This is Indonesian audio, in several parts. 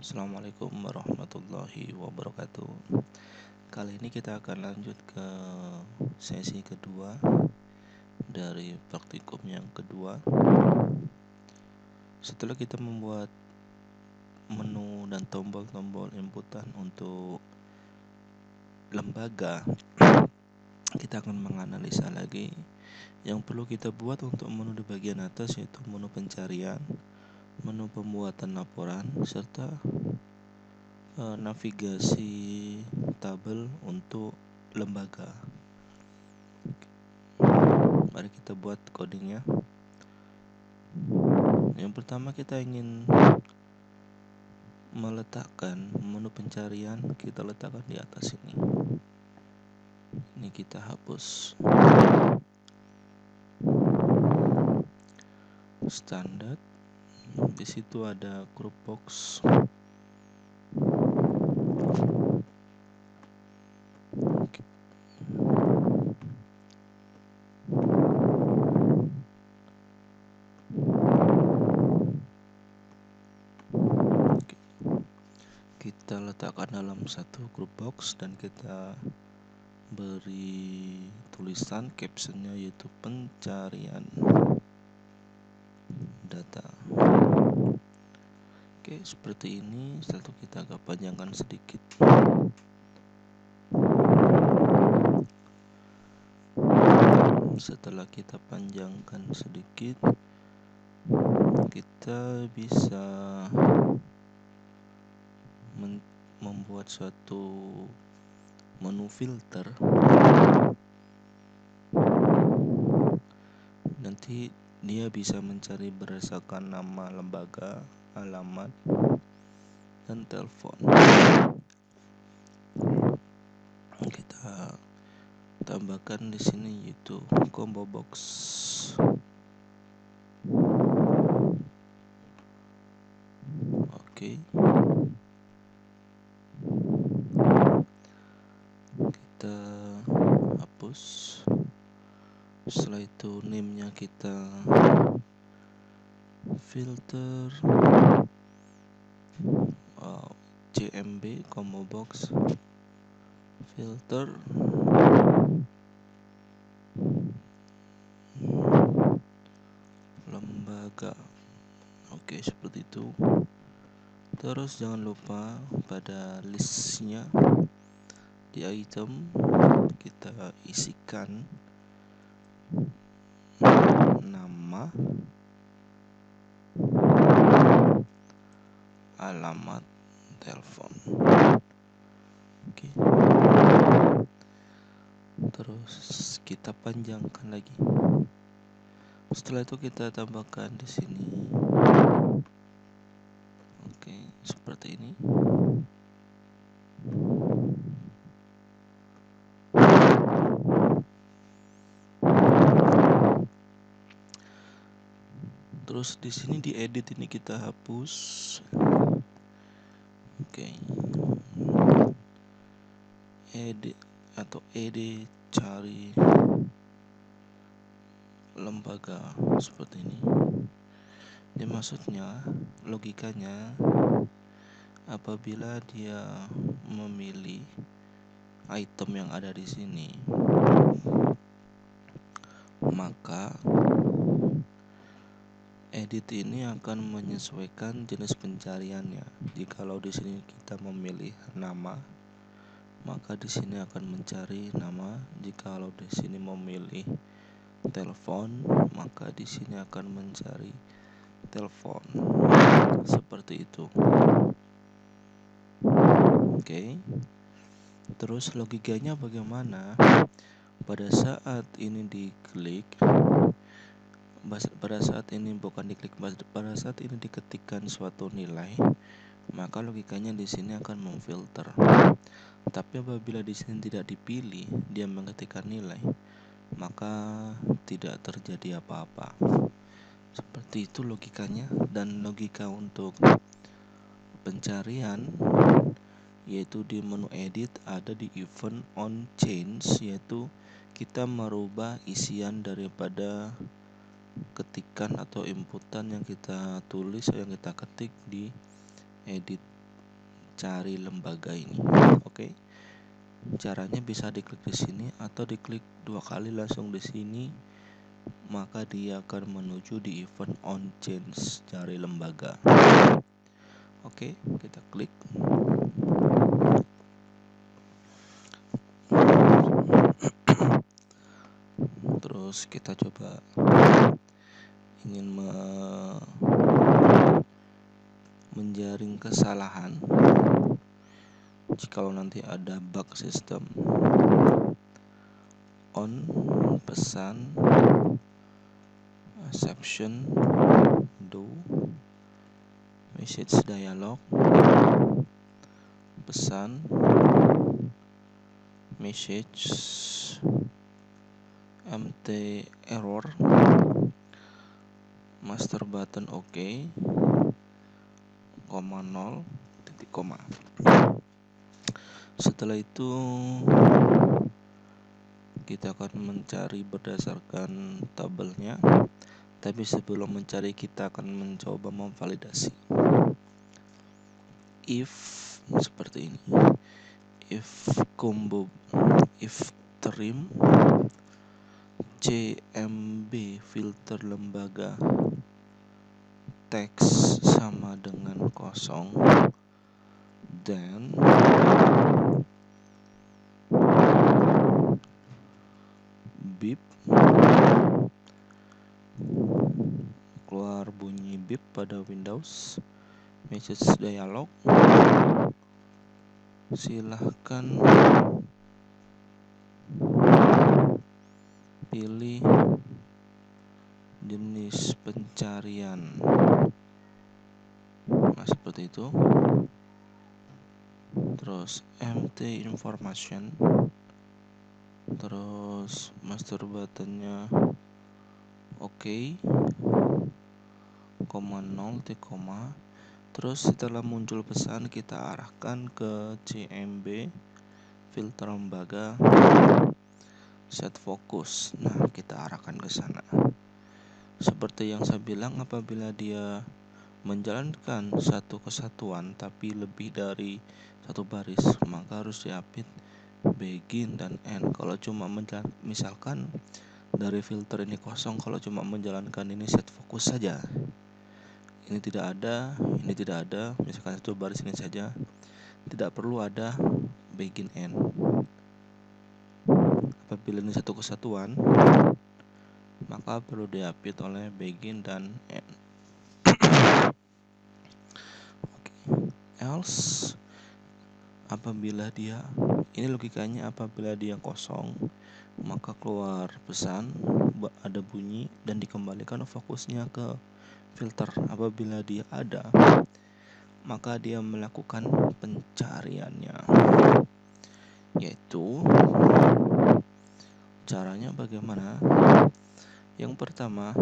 Assalamualaikum warahmatullahi wabarakatuh. Kali ini kita akan lanjut ke sesi kedua dari praktikum yang kedua. Setelah kita membuat menu dan tombol-tombol inputan untuk lembaga, kita akan menganalisa lagi yang perlu kita buat untuk menu di bagian atas, yaitu menu pencarian, menu pembuatan laporan, serta navigasi tabel untuk lembaga. Mari kita buat codingnya. Yang pertama, kita ingin meletakkan menu pencarian, kita letakkan di atas ini. Ini kita hapus standar. Di situ ada group box. Kita letakkan dalam satu group box dan kita beri tulisan captionnya, yaitu pencarian data. Oke, seperti ini. Setelah itu kita agak panjangkan sedikit. Setelah kita panjangkan sedikit, kita bisa membuat suatu menu filter. Nanti dia bisa mencari berdasarkan nama lembaga, alamat, dan telepon. Kita tambahkan di sini yaitu combo box. Oke. Kita hapus. Setelah itu name-nya kita filter CMB combo box filter lembaga. Oke, seperti itu. Terus jangan lupa pada listnya di item kita isikan nama, alamat, telepon. Oke. Terus kita panjangkan lagi. Setelah itu kita tambahkan di sini. Oke, seperti ini. Terus di sini di edit ini kita hapus. Oke. Edit atau cari lembaga seperti ini. Ini maksudnya, logikanya, apabila dia memilih item yang ada di sini, maka edit ini akan menyesuaikan jenis pencariannya. Jikalau di sini kita memilih nama, maka di sini akan mencari nama. Jikalau di sini memilih telepon, maka di sini akan mencari telepon. Seperti itu. Oke. Terus logikanya bagaimana? Pada saat ini diklik, pada saat ini bukan diklik, pada saat ini diketikkan suatu nilai, maka logikanya di sini akan memfilter. Tapi apabila di sini tidak dipilih, dia mengetikkan nilai, maka tidak terjadi apa-apa. Seperti itu logikanya. Dan logika untuk pencarian yaitu di menu edit ada di event on change, yaitu kita merubah isian daripada ketikan atau inputan yang kita tulis, yang kita ketik di edit cari lembaga ini. Oke. Caranya bisa diklik di sini atau diklik 2 kali langsung di sini, maka dia akan menuju di event on change cari lembaga. Oke, kita klik. Terus kita coba ingin menjaring kesalahan. Jikalau nanti ada bug sistem, on pesan exception do message dialog pesan message mt error master button OK, koma 0 titik koma. Setelah itu kita akan mencari berdasarkan tabelnya, tapi sebelum mencari kita akan mencoba memvalidasi. If seperti ini, if combo, if trim cmb filter lembaga teks sama dengan kosong, then beep, keluar bunyi beep pada Windows, message dialog, silahkan pilih jenis pencarian. Nah, seperti itu. Terus mt information, terus master buttonnya OK, koma 0 titik koma. Terus setelah muncul pesan kita arahkan ke CMB filter lembaga set fokus. Nah, kita arahkan ke sana. Seperti yang saya bilang, apabila dia menjalankan satu kesatuan tapi lebih dari satu baris, maka harus diapit begin dan end. Kalau cuma misalkan dari filter ini kosong, kalau cuma menjalankan ini set fokus saja, ini tidak ada, ini tidak ada, misalkan satu baris ini saja, tidak perlu ada begin end. Apabila ini satu kesatuan, maka perlu diapit oleh begin dan end. Else, apabila dia, ini logikanya, apabila dia kosong, maka keluar pesan, ada bunyi, dan dikembalikan fokusnya ke filter. Apabila dia ada, maka dia melakukan pencariannya. Yaitu caranya bagaimana? Yang pertama,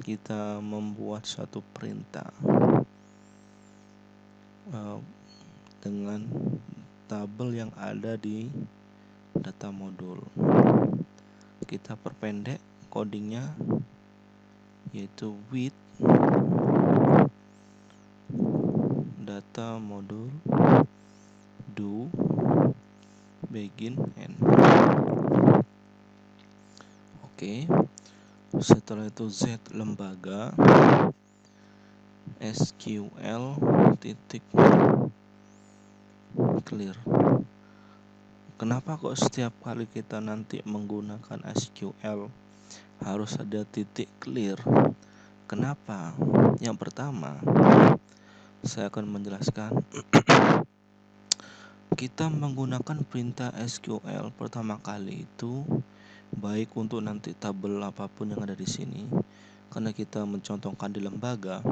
kita membuat suatu perintah dengan tabel yang ada di data modul. Kita perpendek codingnya, yaitu with data modul do begin end. Oke. Setelah itu z lembaga SQL titik clear. Kenapa kok setiap kali kita nanti menggunakan SQL harus ada titik clear? Kenapa? Yang pertama, saya akan menjelaskan. Kita menggunakan perintah SQL pertama kali itu baik untuk nanti tabel apapun yang ada di sini, karena kita mencontohkan di lembaga,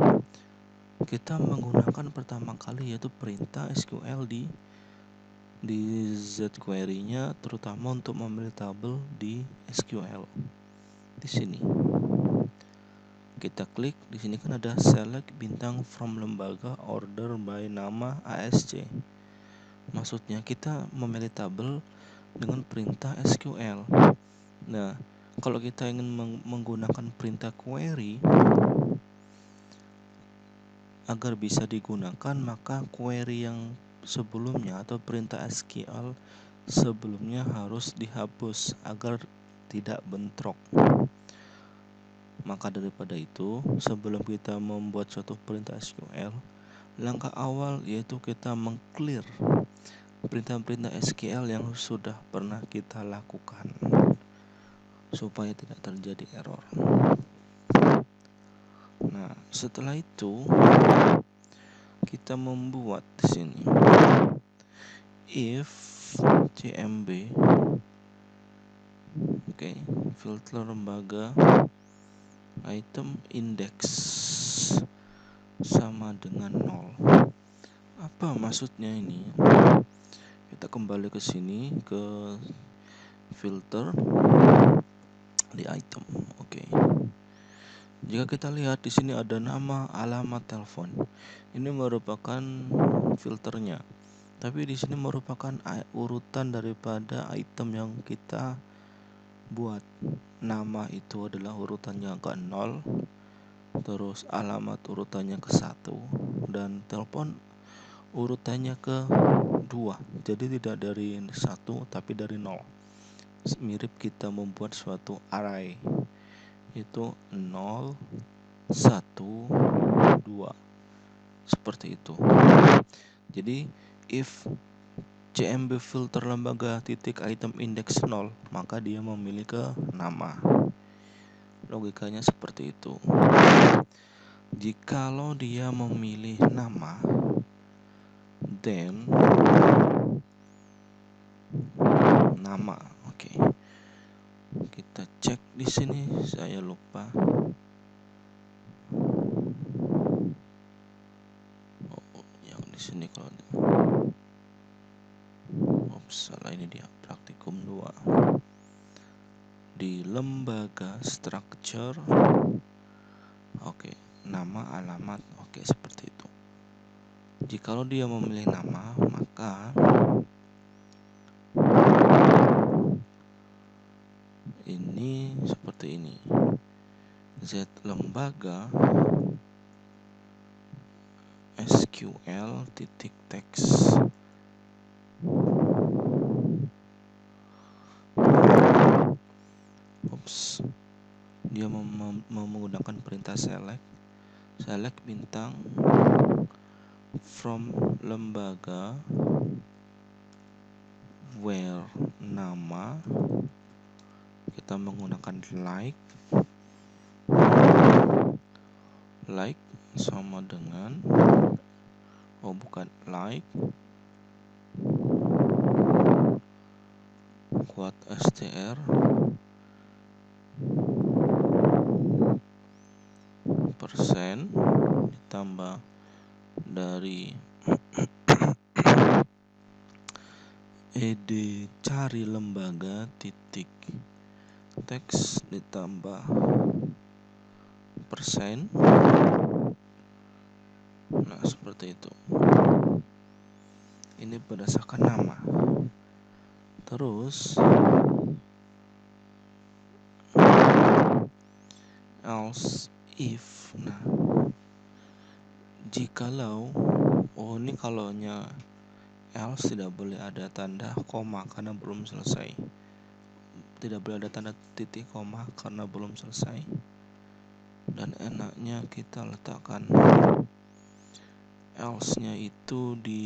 kita menggunakan pertama kali yaitu perintah SQL di Z-query-nya, terutama untuk memilih tabel di SQL. Di sini kita klik, di sini kan ada select bintang from lembaga order by nama ASC. Maksudnya kita memilih tabel dengan perintah SQL. Nah, kalau kita ingin menggunakan perintah query, Agar bisa digunakan, maka query yang sebelumnya atau perintah SQL sebelumnya harus dihapus agar tidak bentrok. Maka daripada itu, sebelum kita membuat suatu perintah SQL, langkah awal yaitu kita meng-clear perintah-perintah SQL yang sudah pernah kita lakukan supaya tidak terjadi error. Nah, setelah itu kita membuat di sini if cmb filter lembaga item index sama dengan 0. Apa maksudnya ini? Kita kembali ke sini ke filter di item. Jika kita lihat di sini ada nama, alamat, telepon. Ini merupakan filternya. Tapi di sini merupakan urutan daripada item yang kita buat. Nama itu adalah urutannya ke 0, terus alamat urutannya ke 1, dan telepon urutannya ke 2. Jadi tidak dari 1 tapi dari 0. Mirip kita membuat suatu array. Itu 0, 1, 2. Seperti itu. Jadi if cmb filter lembaga titik item index 0, maka dia memilih ke nama. Logikanya seperti itu. Jikalau dia memilih nama, then nama. Kita cek di sini, saya lupa. Yang di sini kalau salah, ini dia praktikum 2. Di lembaga structure. Nama, alamat. Seperti itu. Jikalau dia memilih nama, maka ini seperti ini. Z lembaga SQL titik teks. Dia menggunakan perintah select bintang from lembaga where nama, kita menggunakan like sama dengan quote str persen ditambah dari ed cari lembaga titik teks ditambah persen. Nah, seperti itu. Ini berdasarkan nama. Terus else if. Nah, jikalau ini kalaunya else tidak boleh ada tanda koma karena belum selesai. Tidak boleh ada tanda titik koma karena belum selesai. Dan enaknya kita letakkan else-nya itu di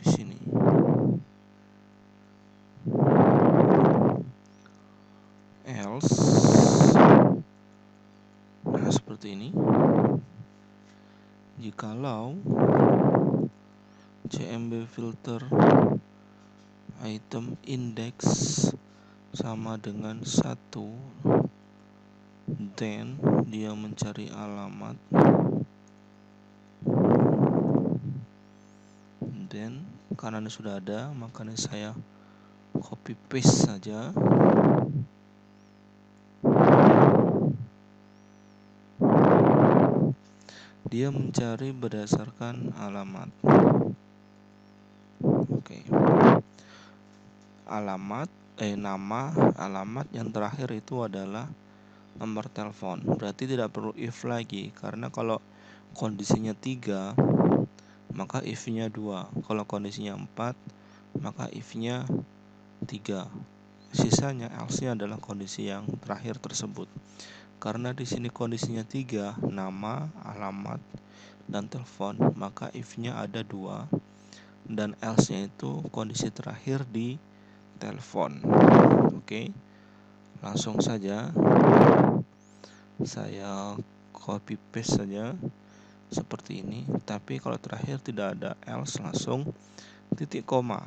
sini. Else. Nah, seperti ini. Jikalau cmb filter item index sama dengan 1, then dia mencari alamat, then karena ini sudah ada, makanya saya copy paste saja. Dia mencari berdasarkan alamat. Alamat, nama, alamat yang terakhir itu adalah nomor telepon. Berarti tidak perlu if lagi, karena kalau kondisinya 3 maka if-nya 2. Kalau kondisinya 4 maka if-nya 3. Sisanya else-nya adalah kondisi yang terakhir tersebut. Karena di sini kondisinya 3, nama, alamat, dan telepon, maka if-nya ada 2 dan else-nya itu kondisi terakhir di telepon. Oke. Langsung saja saya copy paste saja seperti ini. Tapi kalau terakhir tidak ada else, langsung titik koma.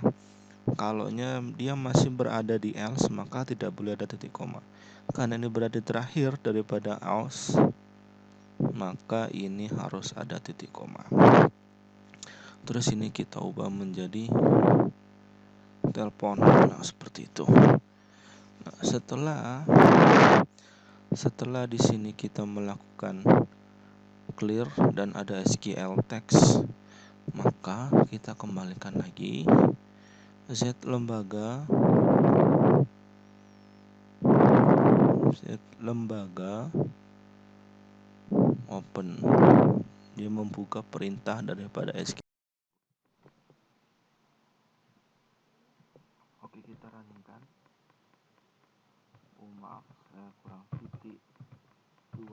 Kalau dia masih berada di else, maka tidak boleh ada titik koma. Karena ini berada terakhir daripada else, maka ini harus ada titik koma. Terus ini kita ubah menjadi telepon. Nah, seperti itu. Nah, setelah di sini kita melakukan clear dan ada SQL text, maka kita kembalikan lagi Z lembaga open. Dia membuka perintah daripada SQL. Oke, kita running-kan. Maaf, saya kurang titik 2.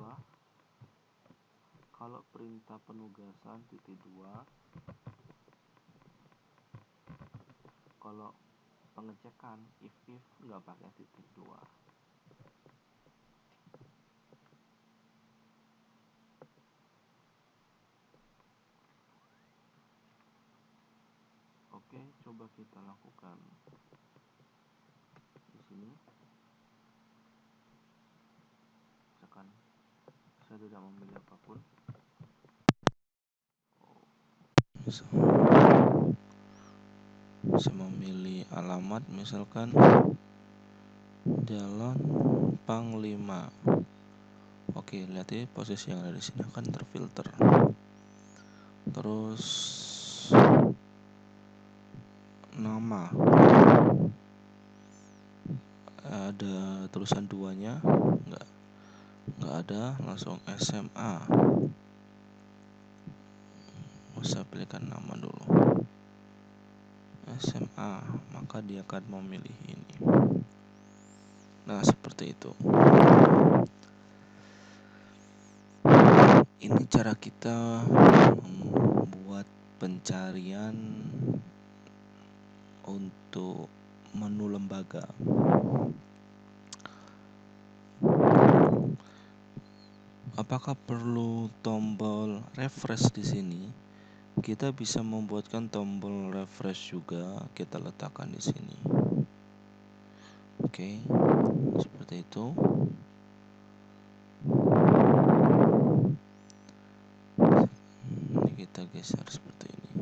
Kalau perintah penugasan titik 2. Kalau pengecekan if nggak pakai titik 2. Oke, coba kita lakukan di sini. Misalkan saya tidak memilih apapun. Saya memilih alamat, misalkan Jalan Panglima. Oke, lihat ya, posisi yang ada di sini akan terfilter. Terus nama, ada tulisan 2-nya? Enggak ada, langsung SMA. Saya pilihkan nama dulu, SMA, maka dia akan memilih ini. Nah, seperti itu. Ini cara kita membuat pencarian untuk menu lembaga. Apakah perlu tombol refresh di sini? Kita bisa membuatkan tombol refresh juga, kita letakkan di sini. Oke, seperti itu. Ini kita geser seperti ini.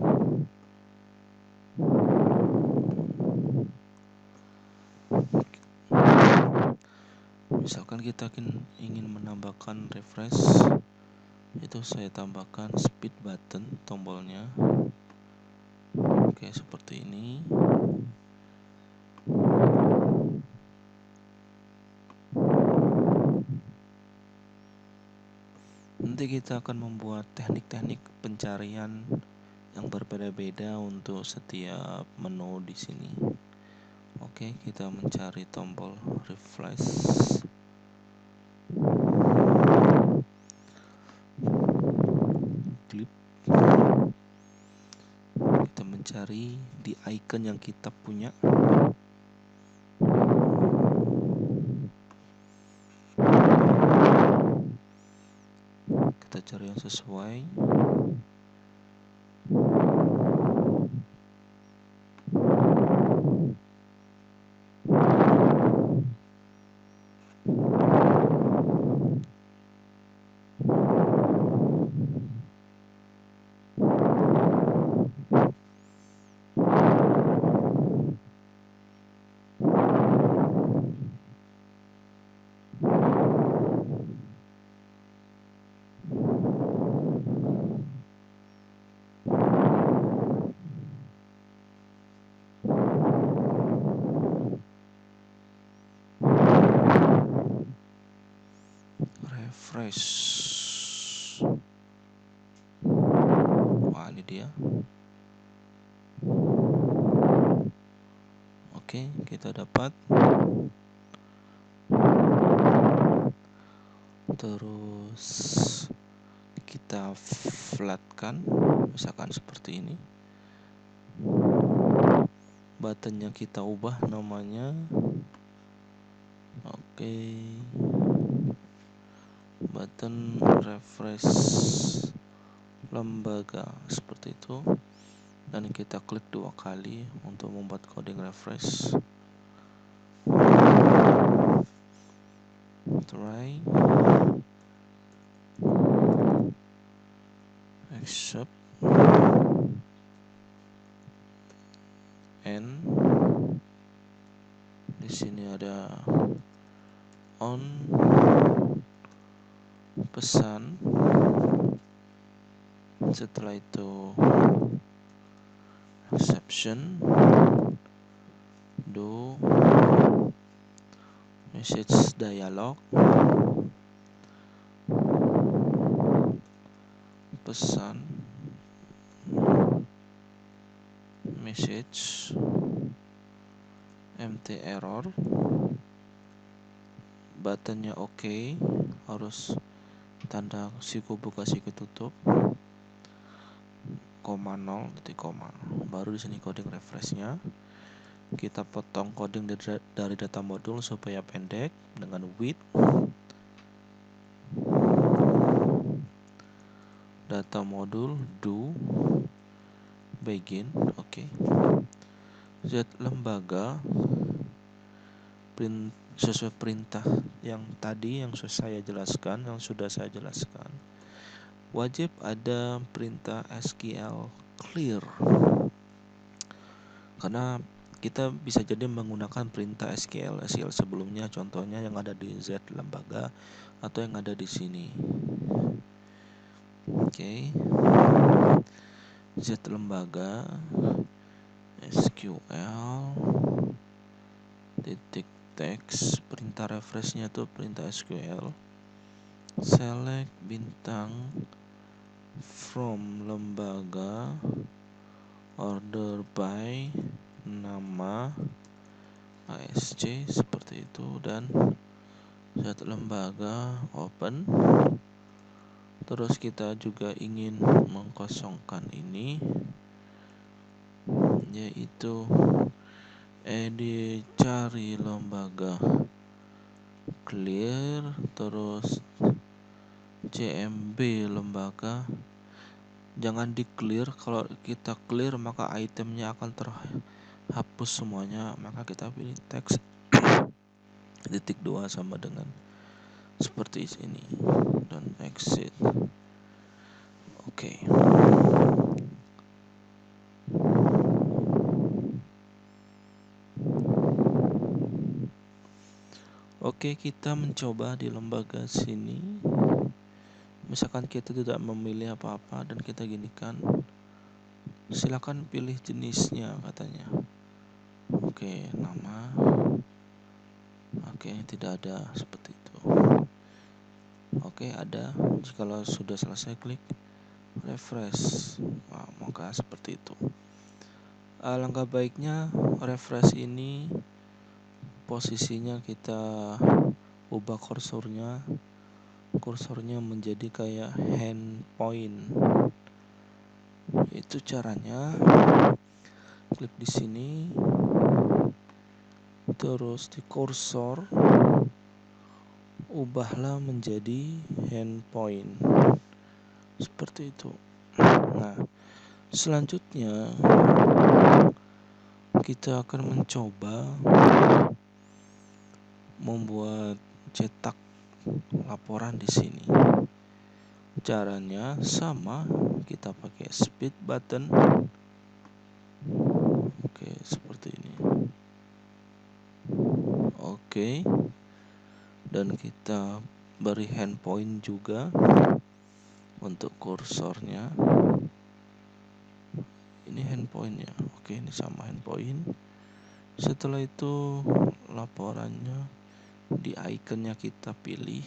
Misalkan kita ingin menambahkan refresh, itu saya tambahkan speed button tombolnya. Oke, seperti ini. Nanti kita akan membuat teknik-teknik pencarian yang berbeda-beda untuk setiap menu di sini. Oke, kita mencari tombol refresh. Klik. Kita mencari di icon yang kita punya. Kita cari yang sesuai. refresh. Wah, ini dia. Oke, kita dapat. Terus kita flatkan, misalkan seperti ini. Buttonnya kita ubah namanya. Oke, button refresh lembaga, seperti itu. Dan kita klik 2 kali untuk membuat coding refresh. Try, accept, and di sini ada on, pesan. Setelah itu exception, do, message dialog, pesan, message, empty error, buttonnya oke, harus tanda siku buka siku tutup, koma 0, titik koma. Baru di sini coding refreshnya. Kita potong coding dari data modul supaya pendek dengan width. Data modul do begin, oke. Z lembaga print sesuai perintah yang tadi yang sudah saya jelaskan. Wajib ada perintah SQL clear. Karena kita bisa jadi menggunakan perintah SQL sebelumnya, contohnya yang ada di Z lembaga atau yang ada di sini. Oke. Z lembaga SQL titik text, perintah refreshnya itu perintah SQL. Select bintang from lembaga, order by nama ASC, seperti itu. Dan Z lembaga open. Terus kita juga ingin mengkosongkan ini, yaitu edit cari lembaga clear, terus CMB lembaga. Jangan di clear, kalau kita clear maka itemnya akan terhapus semuanya. Maka kita pilih text titik 2 sama dengan seperti ini dan exit. Oke. Oke, kita mencoba di lembaga sini. Misalkan kita tidak memilih apa-apa dan kita ginikan, silakan pilih jenisnya katanya. Oke, nama. Oke, tidak ada, seperti itu. Oke, ada. Jikalau sudah selesai, klik refresh. Nah, maka seperti itu. Alangkah baiknya refresh ini posisinya kita ubah kursornya menjadi kayak hand point. Itu caranya. Klik di sini, terus di kursor ubahlah menjadi hand point, seperti itu. Nah, selanjutnya kita akan mencoba membuat cetak laporan di sini. Caranya sama, kita pakai speed button. Oke, seperti ini. Oke. Dan kita beri hand point juga untuk kursornya. Ini hand pointnya. Oke, ini sama hand point. Setelah itu laporannya di ikonnya kita pilih.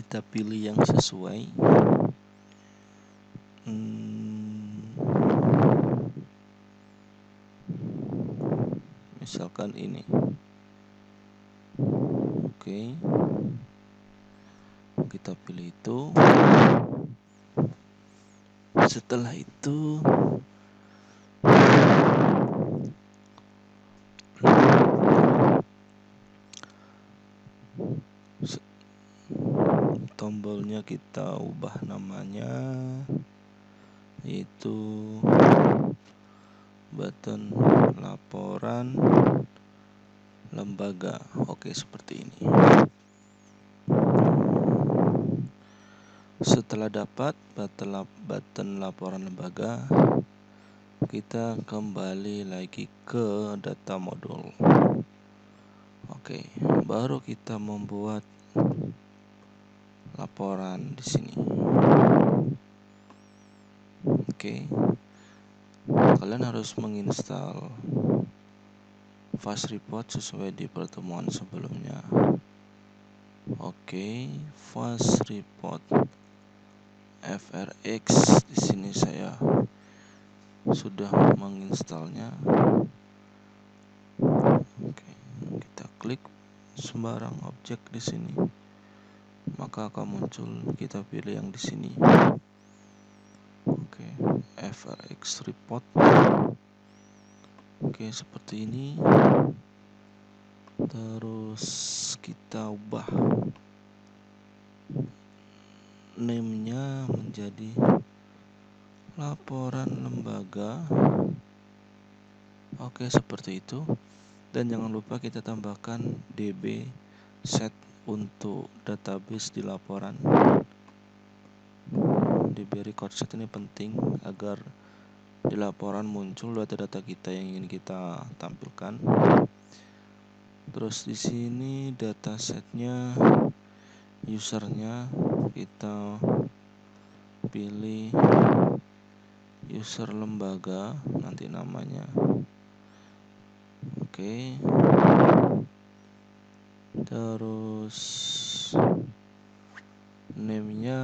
kita pilih yang sesuai. Misalkan ini. Oke. Kita pilih itu. Setelah itu tombolnya kita ubah namanya, yaitu button laporan lembaga. Oke, seperti ini. Setelah dapat button laporan lembaga, kita kembali lagi ke data modul. Oke, baru kita membuat laporan di sini. Oke, kalian harus menginstal Fast Report sesuai di pertemuan sebelumnya. Oke, Fast Report FRX. Di sini saya sudah menginstalnya. Oke, kita klik sembarang objek di sini, maka akan muncul. Kita pilih yang di sini. Oke, FRX report. Oke, seperti ini. Terus kita ubah name-nya menjadi laporan lembaga. Oke, seperti itu. Dan jangan lupa kita tambahkan DB set untuk database di laporan. DB record set ini penting agar di laporan muncul data-data kita yang ingin kita tampilkan. Terus di sini datasetnya, usernya kita pilih user lembaga, nanti namanya. Oke. Terus name-nya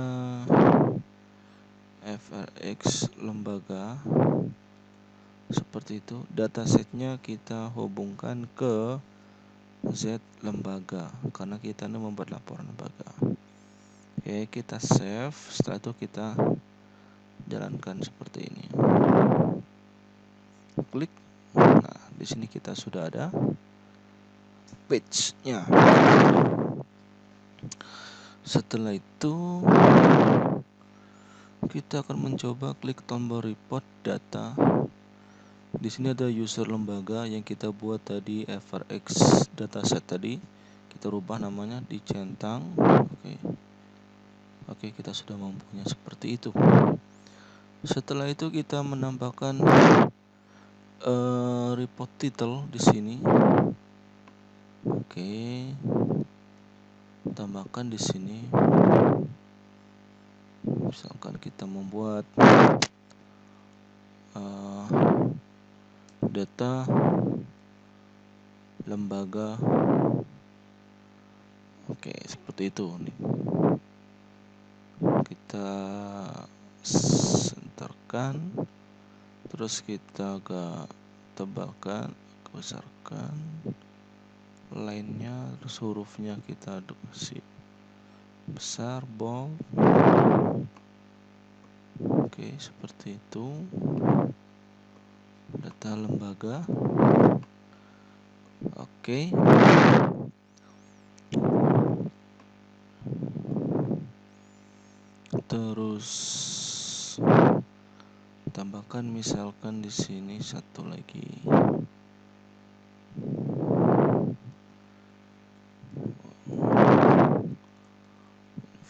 FRX lembaga. Seperti itu. Datasetnya kita hubungkan ke Z lembaga karena kita ini membuat laporan lembaga. Oke, kita save. Setelah itu kita jalankan seperti ini. Klik. Nah, di sini kita sudah ada page-nya. Setelah itu kita akan mencoba klik tombol report data. Di sini ada user lembaga yang kita buat tadi, FRX dataset tadi. Kita rubah namanya, dicentang. Oke, kita sudah mempunyai seperti itu. Setelah itu kita menambahkan report title di sini. Oke, tambahkan di sini. Misalkan kita membuat data lembaga. Oke, seperti itu nih. Kita senterkan, terus kita agak tebalkan, besarkan line-nya, terus hurufnya kita kasih besar, bold. Oke, seperti itu. Data lembaga. Oke. Terus tambahkan misalkan di sini satu lagi.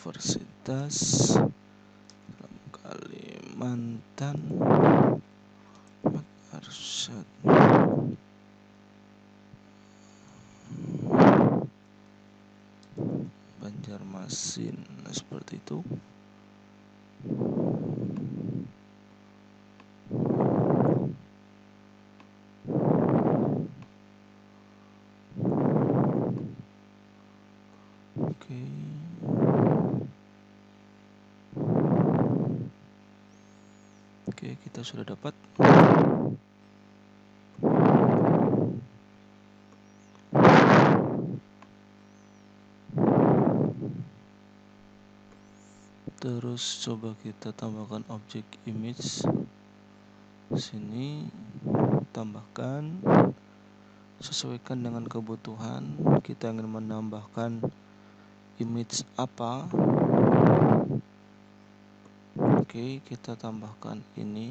Universitas Kalimantan Arsyad Banjarmasin. Seperti itu. Oke. Oke, kita sudah dapat. Terus coba kita tambahkan objek image. Sini tambahkan, sesuaikan dengan kebutuhan. Kita ingin menambahkan image apa? Oke, kita tambahkan ini.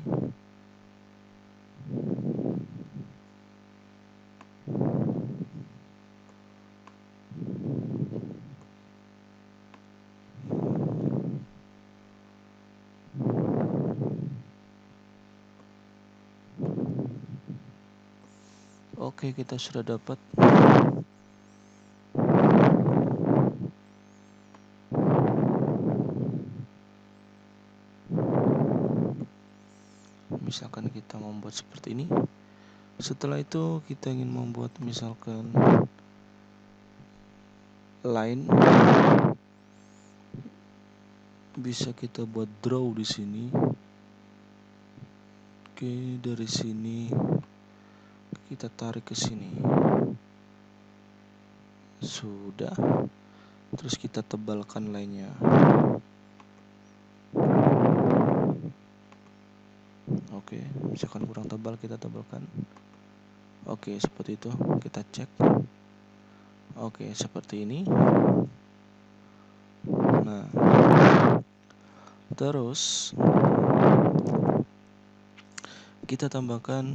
Oke, kita sudah dapat. Misalkan kita membuat seperti ini. Setelah itu kita ingin membuat misalkan line, bisa kita buat draw di sini. Oke, dari sini kita tarik ke sini. Sudah. Terus kita tebalkan line-nya. Oke, misalkan kurang tebal kita tebalkan. Oke, seperti itu. Kita cek. Oke, seperti ini. Nah, terus kita tambahkan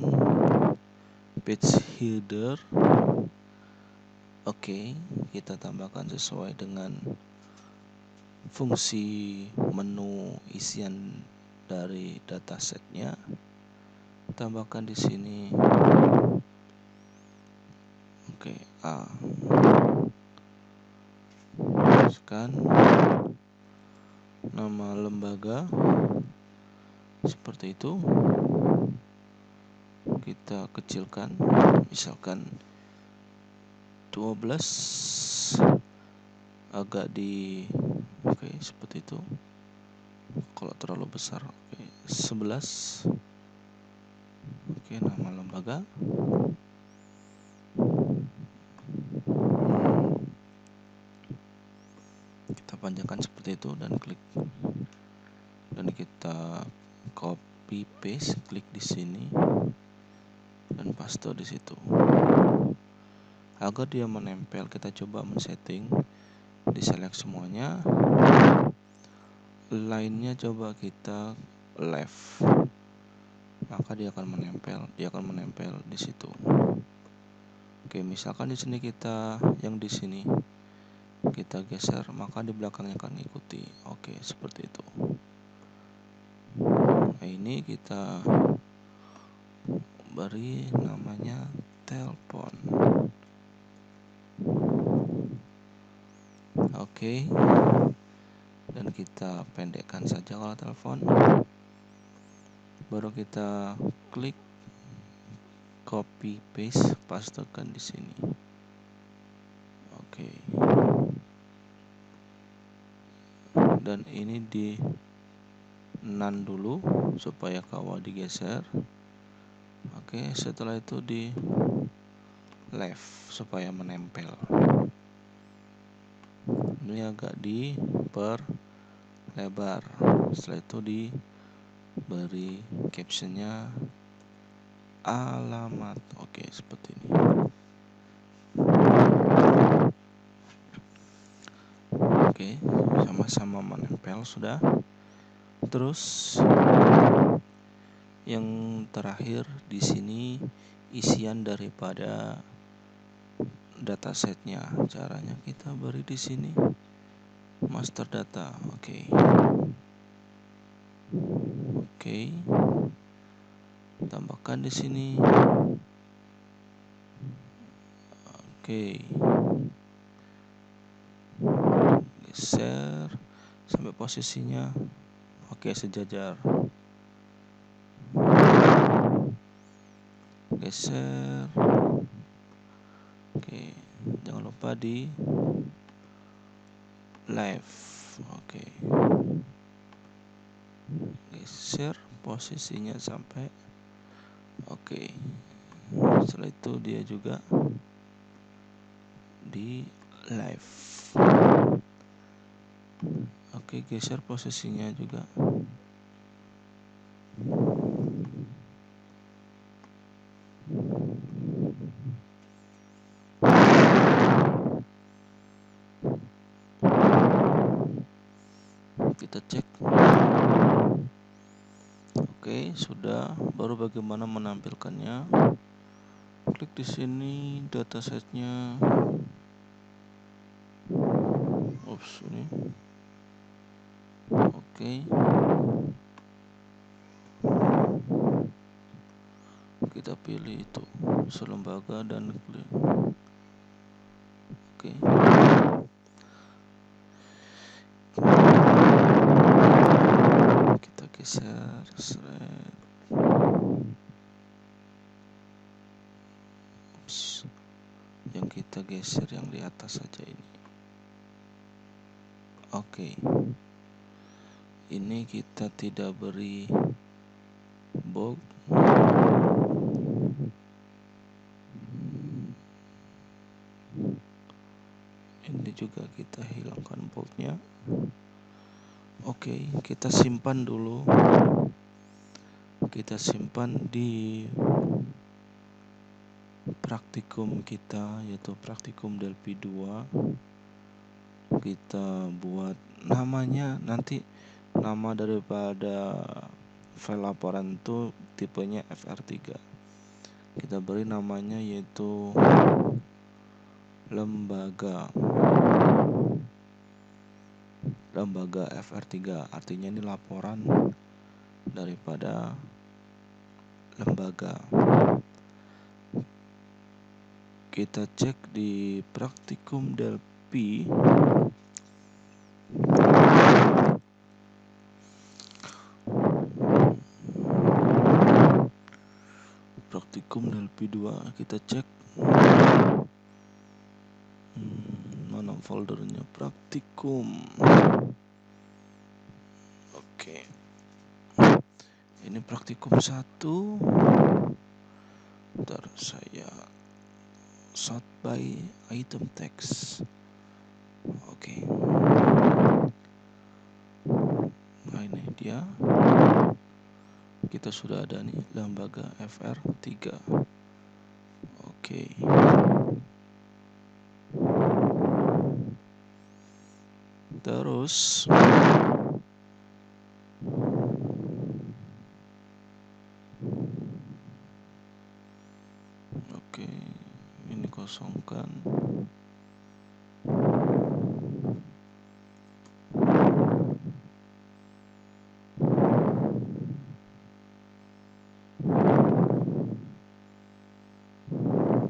page header. Oke, kita tambahkan sesuai dengan fungsi menu isian dari datasetnya. Tambahkan di sini. Oke, A. Tuliskan nama lembaga seperti itu. Kita kecilkan, misalkan 12, agak di oke, seperti itu. Kalau terlalu besar, oke, 11. Oke, nama lembaga. Kita panjangkan seperti itu dan klik, dan kita copy paste, klik di sini dan paste di situ. Agar dia menempel, kita coba men-setting, diselect semuanya. Line-nya coba kita left, maka dia akan menempel di situ. Oke, misalkan di sini kita yang di sini kita geser, maka di belakangnya akan ikuti. Oke, seperti itu. Nah, ini kita beri namanya telepon. Oke, dan kita pendekkan saja kalau telepon. Baru kita klik copy paste, pastekan di sini. Oke, dan ini di none dulu supaya kawal digeser. Oke, setelah itu di left supaya menempel. Ini agak diperlebar. Setelah itu diberi captionnya alamat. Oke, seperti ini. Oke, sama-sama menempel sudah. Terus yang terakhir di sini isian daripada datasetnya. Caranya kita beri di sini master data. Oke. Tambahkan di sini. Oke. Geser sampai posisinya. Oke, sejajar. Geser. Oke, jangan lupa di left. Oke, geser posisinya sampai oke. Setelah itu dia juga di live. Oke, geser posisinya juga. Kita cek. Oke, sudah. Baru bagaimana menampilkannya? Klik di sini datasetnya. Ups, ini. Oke. Kita pilih itu selembaga dan klik. Oke. Kita geser yang kita geser yang di atas saja ini. Oke. Ini kita tidak beri bold. Ini juga kita hilangkan boldnya. Oke, kita simpan dulu. Kita simpan di praktikum kita, yaitu praktikum Delphi 2. Kita buat namanya, nanti nama daripada file laporan itu tipenya FR3. Kita beri namanya yaitu lembaga FR3, artinya ini laporan daripada lembaga. Kita cek di praktikum Delphi. Praktikum Delphi 2, kita cek mana foldernya praktikum. Oke. Ini praktikum 1. Ntar saya sort by item text. Oke. Nah, ini dia. Kita sudah ada nih lembaga FR3. Oke. Terus oke, ini kosongkan.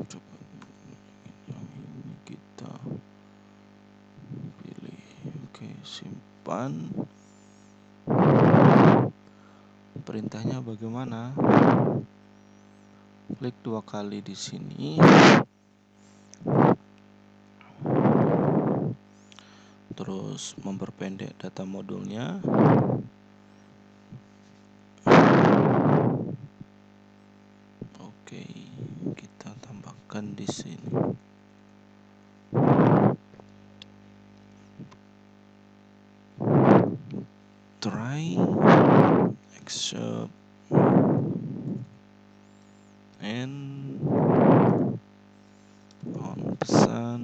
Coba yang ini kita pilih. Oke, simpan. Perintahnya bagaimana? Klik 2 kali di sini. Terus memperpendek data modulnya. Oke, kita tambahkan di sini. Try accept and on pesan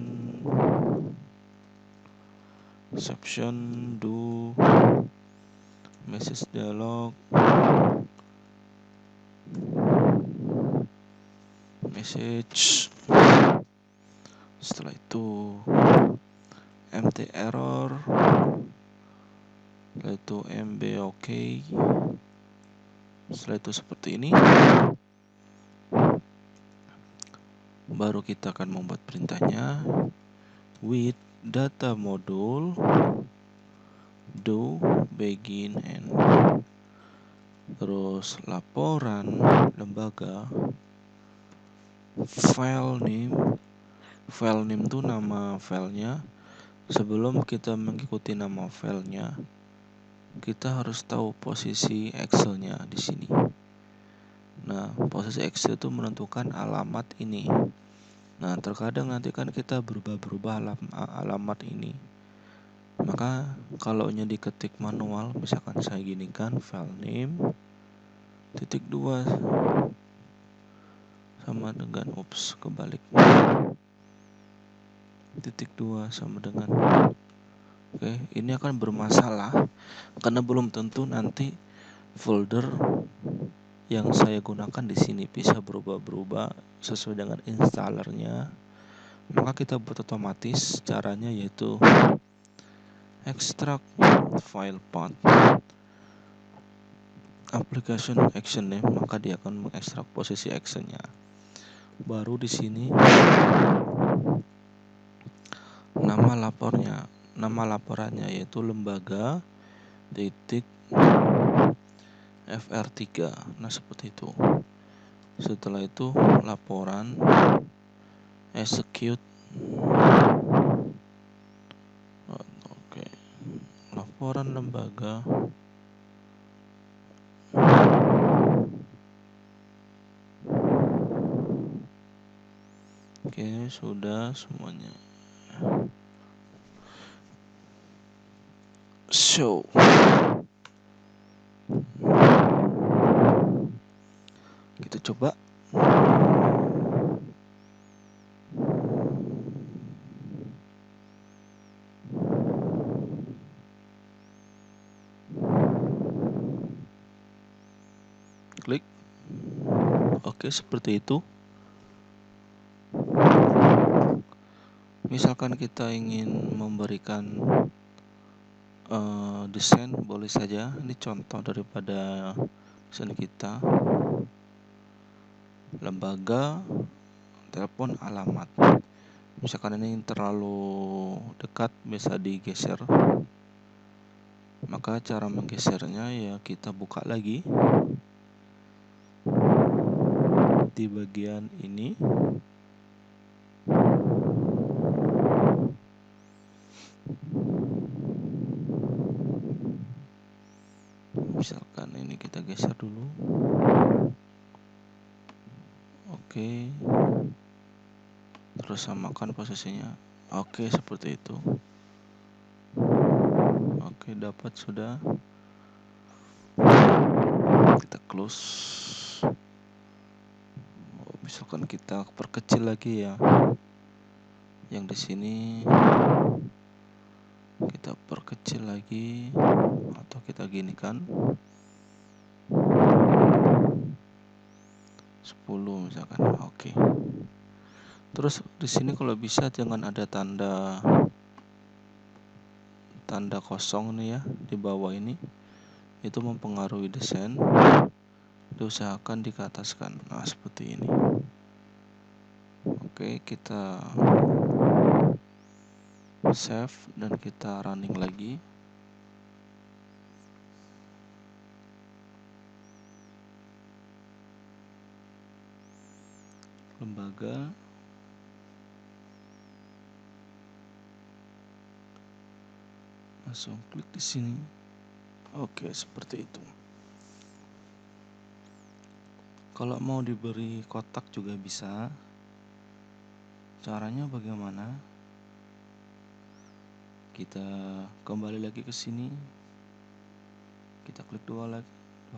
exception do message dialog message. Setelah itu mt error, setelah itu mb ok. Setelah itu seperti ini. Baru kita akan membuat perintahnya with data module do begin and. Terus laporan lembaga, file name itu nama filenya. Sebelum kita mengikuti nama filenya, kita harus tahu posisi Excelnya di sini. Nah, posisi Excel itu menentukan alamat ini. Nah, terkadang nanti kan kita berubah-berubah alamat ini. Maka kalau nya diketik manual, misalkan saya gini kan, file name -2 sama dengan kebalik. -2 sama dengan Oke, ini akan bermasalah karena belum tentu nanti folder yang saya gunakan di sini bisa berubah-berubah sesuai dengan installernya. Maka kita buat otomatis, caranya yaitu extract file path application action name, maka dia akan mengekstrak posisi actionnya. Baru di sini nama laporannya yaitu lembaga FR3. Nah, seperti itu. Setelah itu laporan execute. Oke. Laporan lembaga Oke, sudah semuanya. Show. Kita coba. Klik. Oke, seperti itu. Misalkan kita ingin memberikan desain, boleh saja. Ini contoh daripada desain kita. Lembaga, telepon, alamat. Misalkan ini terlalu dekat, bisa digeser. Maka cara menggesernya ya kita buka lagi di bagian ini. Misalkan ini kita geser dulu. Oke. Terus samakan posisinya. Oke, seperti itu. Oke, dapat sudah. Kita close. Misalkan kita perkecil lagi ya. Yang di sini kita perkecil lagi atau kita gini kan. 10 misalkan. Oke. Terus di sini kalau bisa jangan ada tanda kosong nih ya di bawah ini. Itu mempengaruhi desain. Diusahakan dikeataskan. Nah, seperti ini. Oke, kita save dan kita running lagi. Lembaga. Langsung klik di sini. Oke, seperti itu. Kalau mau diberi kotak juga bisa. Caranya bagaimana? Kita kembali lagi ke sini. Kita klik dua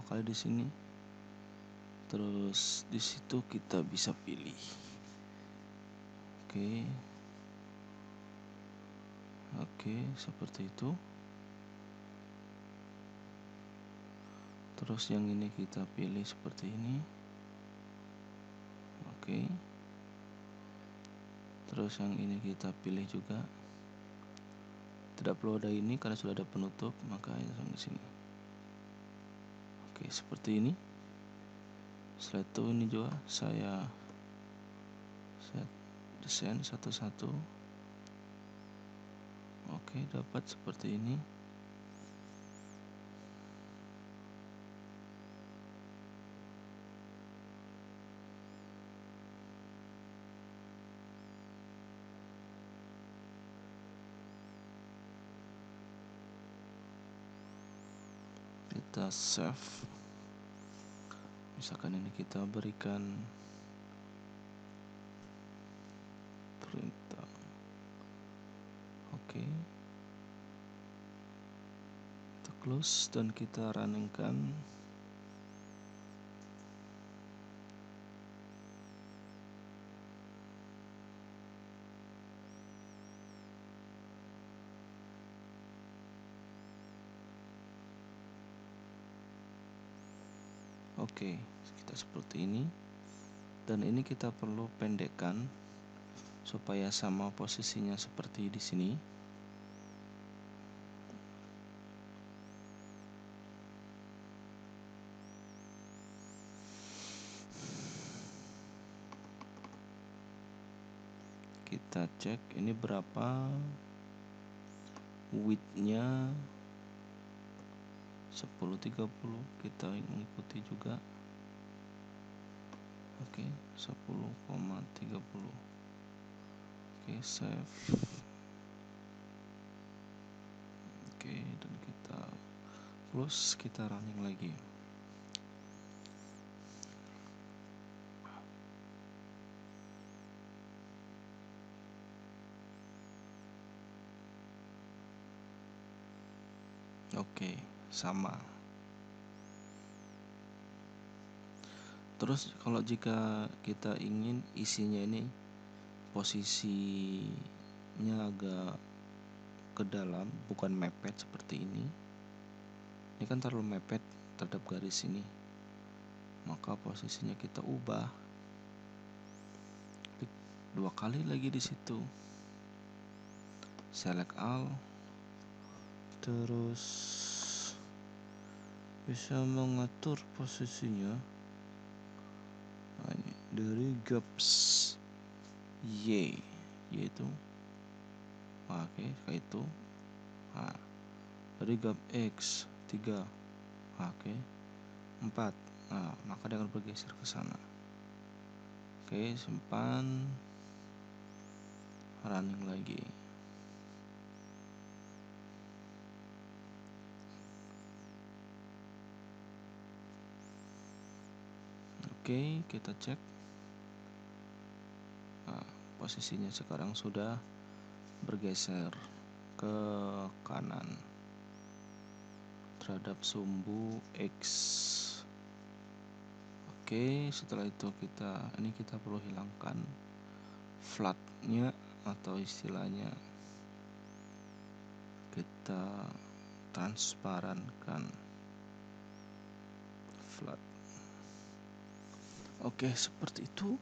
kali di sini. Terus di situ kita bisa pilih. Oke, seperti itu. Terus yang ini kita pilih seperti ini. Oke. Terus yang ini kita pilih juga. Tidak perlu ada ini karena sudah ada penutup, maka langsung di sini. Oke, seperti ini. Setelah itu ini juga saya desain satu-satu. Oke, dapat seperti ini. kita save. Misalkan ini kita berikan perintah oke. Kita close dan kita runningkan. Oke, kita seperti ini. Dan ini kita perlu pendekkan supaya sama posisinya seperti di sini. Kita cek ini berapa width-nya 1030, kita mengikuti juga. Oke, 10,30. Oke, save. Oke, dan kita close, kita running lagi. Oke, sama. Terus kalau jika kita ingin isinya ini posisinya agak ke dalam, bukan mepet seperti ini. Ini kan terlalu mepet terhadap garis ini. Maka posisinya kita ubah. Klik 2 kali lagi di situ. Select all. Terus bisa mengatur posisinya. Nah, ini dari gaps Y yaitu oke, kayak itu. Nah, dari gap X 3 oke, 4. Nah, maka dia akan bergeser ke sana. Oke, simpan, running lagi. Oke, kita cek. Nah, posisinya sekarang sudah bergeser ke kanan terhadap sumbu X. Oke, setelah itu kita perlu hilangkan flatnya, atau istilahnya kita transparankan flat. Oke, seperti itu.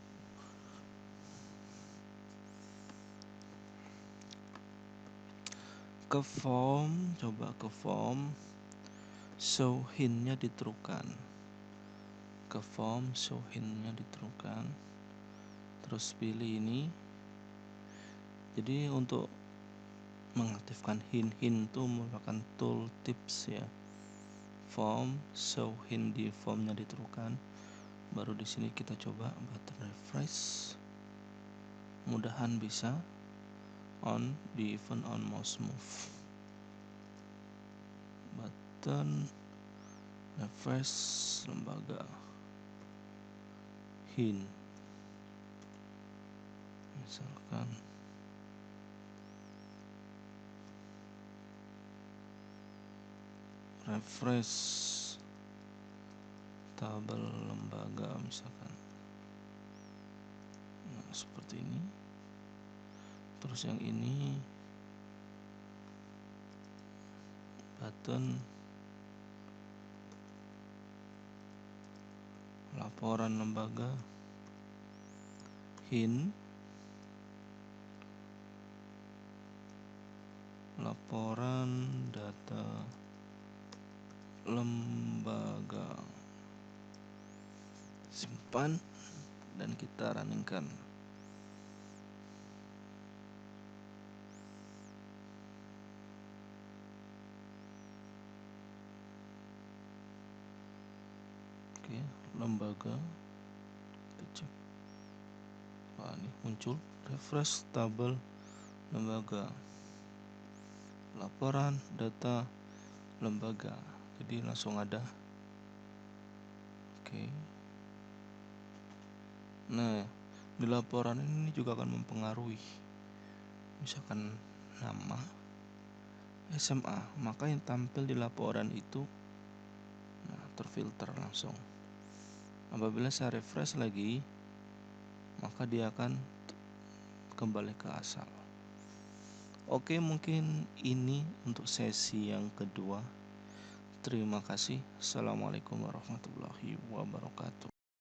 Ke form, coba ke form, show hint-nya diterukan. Ke form, show hint-nya diterukan. Terus pilih ini. Jadi untuk mengaktifkan hint-hint itu merupakan tool tips ya. Form, show hint di formnya diterukan. Baru di sini kita coba button refresh. Mudahan bisa on di event on mouse move. Button refresh lembaga hint. Misalkan refresh tabel lembaga misalkan. Nah, seperti ini. Terus yang ini button laporan lembaga hint laporan data lembaga. Simpan dan kita runningkan. Oke, lembaga kita cek. Wah, ini muncul refresh tabel lembaga, laporan data lembaga. Jadi langsung ada. Oke. Nah, di laporan ini juga akan mempengaruhi misalkan nama, SMA, maka yang tampil di laporan itu terfilter langsung. Apabila saya refresh lagi, maka dia akan kembali ke asal. Oke, mungkin ini untuk sesi yang kedua. Terima kasih. Assalamualaikum warahmatullahi wabarakatuh.